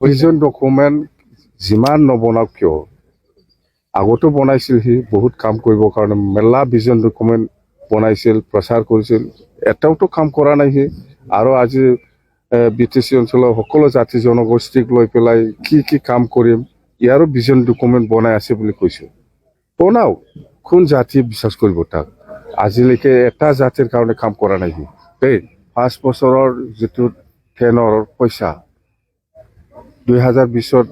Vision document যিমান নবনাওক কিয় আগতো বনাইছিল, সি বহুত কাম কৰিবৰ কাৰণে মেলা ভিজন ডকুমেণ্ট বনাইছিল, প্ৰচাৰ কৰিছিল, এটাওতো কাম কৰা নাই সি। আৰু আজি BTC অঞ্চলৰ সকলো জাতি জনগোষ্ঠীক লৈ পেলাই কি কাম কৰিম ইয়াৰো ভিজন ডকুমেণ্ট বনাই আছে বুলি কৈছোঁ। বনাওক, কোন জাতিয়ে বিশ্বাস কৰিব তাক? আজিলৈকে এটা জাতিৰ কাৰণে কাম কৰা নাই সি দেই। 5 বছৰৰ যিটো টেনৰ পইচা 2020ত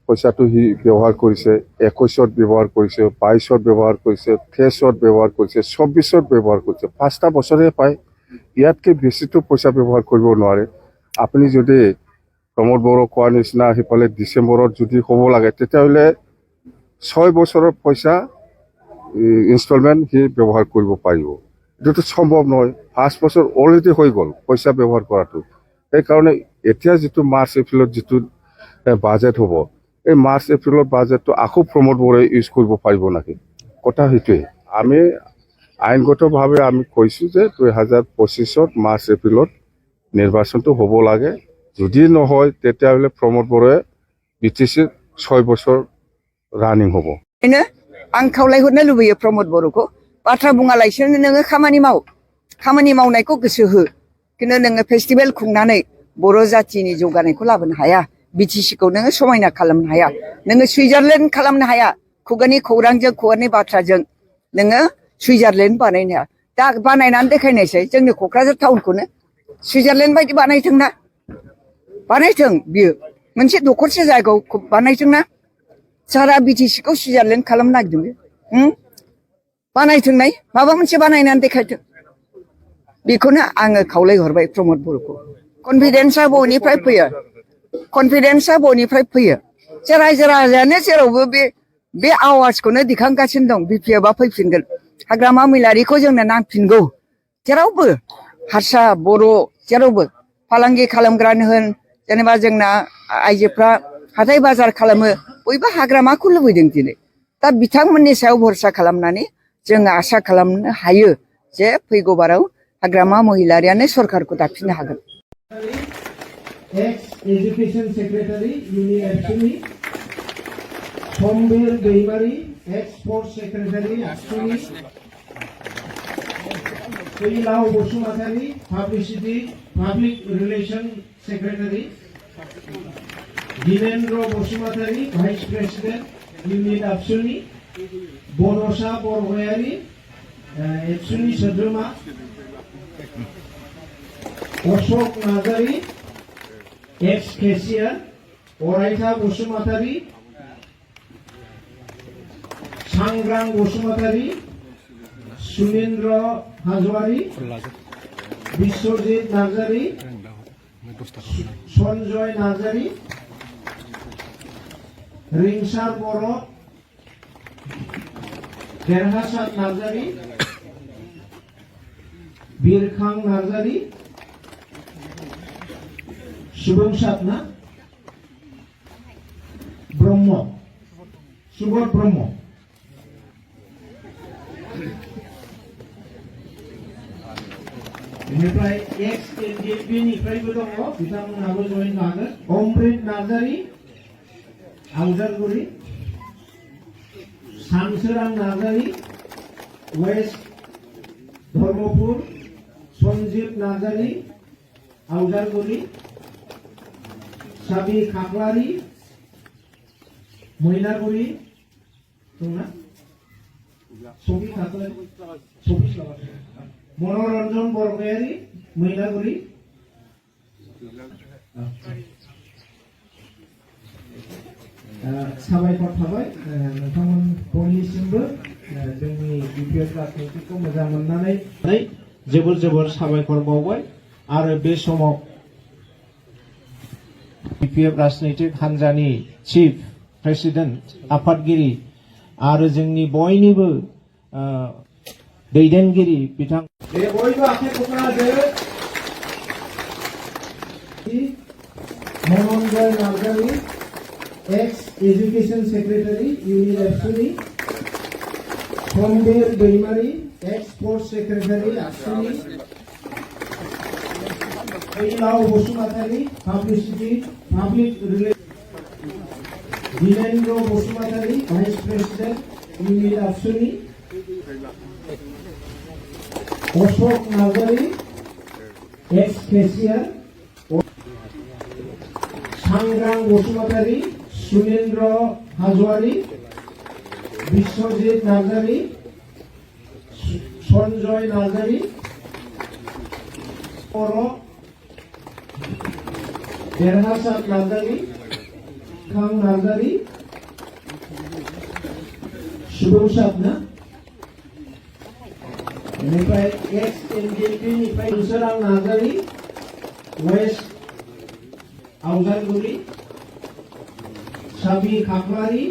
পইচাটো সি ব্যৱহাৰ কৰিছে, 21ত ব্যৱহাৰ কৰিছে, 22ত ব্যৱহাৰ কৰিছে, 23ত ব্যৱহাৰ কৰিছে, 24ত ব্যৱহাৰ কৰিছে। 5টা বছৰে পায়, ইয়াতকৈ বেছিতো পইচা ব্যৱহাৰ কৰিব নোৱাৰে। আপুনি যদি প্ৰমোদ বড়ো কোৱাৰ নিচিনা সিফালে ডিচেম্বৰত যদি হ'ব লাগে, তেতিয়াহ'লে 6 বছৰৰ পইচা ইনষ্টলমেণ্ট সি ব্যৱহাৰ কৰিব পাৰিব। এইটোতো সম্ভৱ নহয়। 5 বছৰ অলৰেডি হৈ গ'ল পইচা ব্যৱহাৰ কৰাটো। সেইকাৰণে এতিয়া যিটো মাৰ্চ এপ্ৰিলত যিটো বাজেট হ'ব, এই মাৰ্চ এপ্ৰিলৰ বাজেটটো আকৌ প্ৰমোদ বড়োৱে ইউজ কৰিব পাৰিব নেকি? কথা সেইটোৱে। আমি আইনগতভাৱে আমি কৈছোঁ যে 2025ত মাৰ্চ এপ্ৰিলত নিৰ্বাচনটো হ'ব লাগে। যদি নহয় তেতিয়াহ'লে প্ৰমোদ বড়োৱে BTCত 6 বছৰ ৰানিং হ'ব। आं खावलायहरनो लुबैयो प्रमोद बर'खौ, बाथ्रा बुङालासिनो नोङो खामानि मावनायखौ गोसो हो। खिन्थु नोङो फेस्टिभेल खुंनानै बर' जाथिनि जौगानायखौ लाबोनो हाया, BTCखौ नोङो समायना खालामनो हाया, नोङो सुइजारलेण्ड खालामनो हाया। खुगानि खौरांजों खुगानि बाथ्राजों नोङो सुइजारलेण्ड बानायनो हाया। दा बानायनानै देखायनायसै जोंनि क'क्राझार टाउनखौनो सुइजारलेण्ड बायदि बानायथोंना, बानायथों। बियो मोनसे दखरसे जायगायाव बानायथोंना, सारा BTCखौ सुइजारलेण्ड खालामनो नागिरदों। बानायथोंनाय, माबा मोनसे बानायनानै देखायथों। बेखौनो आङो खावलायहरबाय प्रमोद बर'खौ। कनफिडेन्सआ बबेनिफ्राय फैयो? कनफिडेन्सआ बबेनिफ्राय फैयो? जे रायजो राजायानो जेरावबो बे आवाजखौनो दिखांगासिनो दं। BPFआ फैफिनगोन, हाग्रामा महिलारिखौ जोंनो नांफिनगौ। जेरावबो हारसा बर' जेरावबो फालांगि खालामग्रानो होन, जेनेबा जोंना आइजोफ्रा हाथाय बाजार खालामो, बयबो हाग्रामाखौ लुबैदों दिनै। दा बिथांमोननि सायाव भरसा खालामनानै जोङो आसा खालामनो हायो जे फैगौ बाराव हाग्रामा महिलारियानो सरकारखौ दाफिननो हागोन। Education secretary union Sambir Daimary, export secretary आसुनि, Phailao Basumatary, publicity public relation secretary, Dinendra Basumatary, vice president unit आबसुनि, बनसा बरगयारी, एबसुनि सोद्रोमा, अशोक नार्जारी, एक्स केशियार, अरायथा बसुमतारी, सांग्रां बसुमतारी, सुनीन्द्र हाजवारी, विश्वजित नार्जारी, सन्जय नार्जारी, रिंसार बर', देरहासार नार्जारी, बिरखां नार्जारी, सुबुंसार ना ब्रह्म, सुबोध ब्रह्म, बेनिफ्राय एक्स एनडिएफबि निफ्रायबो दङ, बिथांमोनहाबो जयेन लागोन। अमृत नार्जारी, आवजारगुरि, सानसोरां नार्जारी, वेस्ट धर्मपुर, सन्जीव नार्जारी, आवजारगुरि, साबि खाख्लारि, मैनागुरि दंना, सबि खाख्लारि, मनोरन्जन बरगयारि, मैनागुरि, साबायखर थाबाय नोंथांमोन बयनिसिमबो जोंनि BPF राजनितिखौ मोजां मोननानै जोबोर साबायखर बावबाय। आरो बे समाव BPF राजनितिक हान्जानि चिफ प्रेसिडेन्ट आफादगिरि आरो जोंनि बयनिबो दैदेनगिरि बिथां बे बयबो आखाइ खबनाजों Mananjay Narzary, ex education secretary unit एबसुनि, समबीर दैमारी, एक्सपोर्ट सेक्रेटारि आसुनि, Phailao Basumatary, publicity public relation Dinendra Basumatary vice president unit आबसुनि अशोक नार्जारी एक्स केशियार सांग्रां बसुमतारी सुनेन्द्र हाजवारी विश्वजित नार्जारी सन्जय नार्जारी देरहासार नार्जारी खां नार्जारी सुबुंसार ना बेनिफ्राय एक्स एनडिपि निफ्राय सोरां नार्जारी वेस्ट आवजारगुरि साबि खाख्लारि